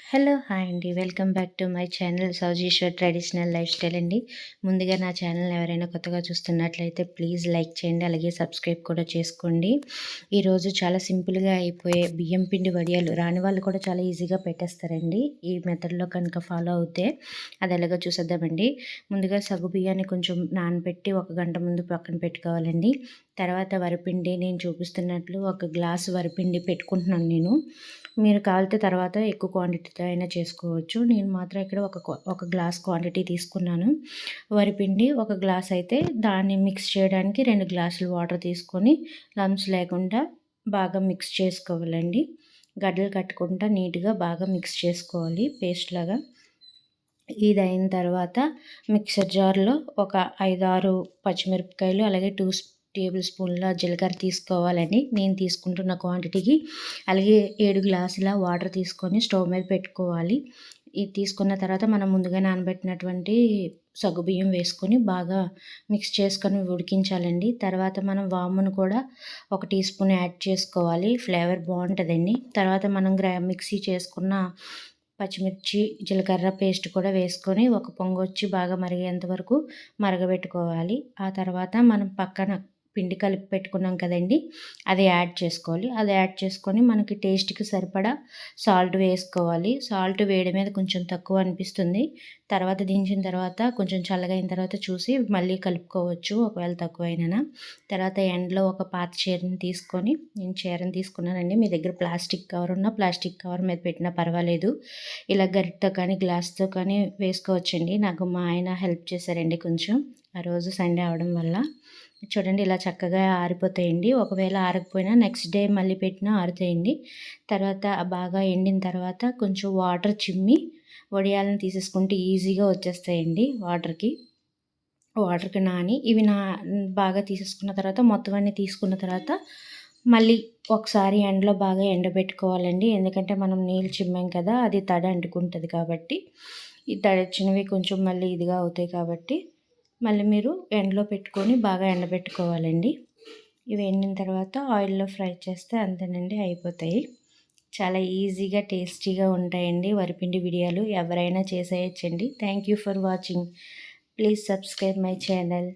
Hello! Hi అండి. Welcome back to my channel Soujeeshwar traditional lifestyle అండి. ముందుగా నా ఛానల్‌ని ఎవరైనా కొత్తగా చూస్తున్నట్లయితే ప్లీజ్ లైక్ చేయండి. అలాగే సబ్స్క్రైబ్ కూడా చేసుకోండి. ఈరోజు చాలా సింపుల్‌గా అయిపోయే బియ్యం పిండి వడియాలు రాని వాళ్ళు కూడా చాలా ఈజీగా పెట్టేస్తారండి. ఈ మెథడ్‌లో కనుక ఫాలో అవుతే అది ఎలాగో చూసేద్దామండి. ముందుగా సగ్గు బియ్యాన్ని కొంచెం నానబెట్టి ఒక గంట ముందు పక్కన పెట్టుకోవాలండి. తర్వాత వరిపిండి నేను చూపిస్తున్నట్లు ఒక గ్లాసు వరిపిండి పెట్టుకుంటున్నాను నేను. మీరు కావాలితే తర్వాత ఎక్కువ క్వాంటిటీతో అయినా చేసుకోవచ్చు. నేను మాత్రం ఇక్కడ ఒక గ్లాస్ క్వాంటిటీ తీసుకున్నాను. వరిపిండి ఒక గ్లాస్ అయితే దాన్ని మిక్స్ చేయడానికి 2 గ్లాసులు వాటర్ తీసుకొని లంప్స్ లేకుండా బాగా మిక్స్ చేసుకోవాలండి. గడ్డలు కట్టకుండా నీట్‌గా బాగా మిక్స్ చేసుకోవాలి పేస్ట్ లాగా. ఇదయిన తర్వాత మిక్సర్ జార్‌లో ఒక 5, 6 పచ్చిమిరపకాయలు అలాగే 2 టేబుల్ స్పూన్ల జీలకర్ర తీసుకోవాలండి. నేను తీసుకుంటున్న క్వాంటిటీకి. అలాగే 7 గ్లాసుల వాటర్ తీసుకొని స్టవ్ మీద పెట్టుకోవాలి. ఇది తీసుకున్న తర్వాత మనం ముందుగా నానబెట్టినటువంటి సగ్గుబియ్యం వేసుకొని బాగా మిక్స్ చేసుకొని ఉడికించాలండి. తర్వాత మనం వామును కూడా ఒక టీ స్పూన్ యాడ్ చేసుకోవాలి. ఫ్లేవర్ బావుంటదండి. తర్వాత మనం మిక్సీ చేసుకున్న పచ్చిమిర్చి, జీలకర్ర పేస్ట్ కూడా వేసుకొని ఒక పొంగొచ్చి బాగా మరిగేంత వరకు మరగబెట్టుకోవాలి. ఆ తర్వాత మనం పక్కన పిండి కలిపి పెట్టుకున్నాం కదండీ! అది యాడ్ చేసుకోవాలి. అది యాడ్ చేసుకొని మనకి టేస్ట్‌కి సరిపడా సాల్ట్ వేసుకోవాలి. సాల్ట్ వేడి మీద కొంచెం తక్కువ అనిపిస్తుంది. తర్వాత దించిన తర్వాత కొంచెం చల్లగా అయిన తర్వాత చూసి మళ్ళీ కలుపుకోవచ్చు ఒకవేళ తక్కువైననా. తర్వాత ఎండలో ఒక పాత చీరని తీసుకొని నేను చీరని తీసుకున్నానండి. మీ దగ్గర ప్లాస్టిక్ కవర్ ఉన్నా ప్లాస్టిక్ కవర్ మీద పెట్టినా పర్వాలేదు. ఇలా గరిటెతో కానీ గ్లాస్‌తో కానీ వేసుకోవచ్చండి. నాకు మా ఆయన హెల్ప్ చేశారండి కొంచెం. ఆ రోజు సండే అవ్వడం వల్ల. చూడండి ఇలా చక్కగా ఆరిపోతాయండి. ఒకవేళ ఆరకపోయినా నెక్స్ట్ డే మళ్ళీ పెట్టినా ఆరుతాయండి. తర్వాత బాగా ఎండిన తర్వాత కొంచెం వాటర్ చిమ్మి వడియాలను తీసేసుకుంటే ఈజీగా వచ్చేస్తాయండి వాటర్‌కి నాని. ఇవి బాగా తీసేసుకున్న తర్వాత మొత్తం అన్నీ తీసుకున్న తర్వాత మళ్ళీ ఒకసారి ఎండలో బాగా ఎండబెట్టుకోవాలండి. ఎందుకంటే మనం నీళ్ళు చిమ్మాం కదా! అది తడి అంటుకుంటది కాబట్టి. ఈ తడొచ్చినవి కొంచెం మళ్ళీ ఇదిగా అవుతాయి కాబట్టి మళ్ళీ మీరు ఎండలో పెట్టుకొని బాగా ఎండబెట్టుకోవాలండి. ఇవి ఎండిన తర్వాత ఆయిల్‌లో ఫ్రై చేస్తే అంతేనండి అయిపోతాయి. చాలా ఈజీగా, టేస్టీగా ఉంటాయండి వరిపిండి వడియాలు. ఎవరైనా చేసేయొచ్చండి. Thank you for watching. Please subscribe my channel.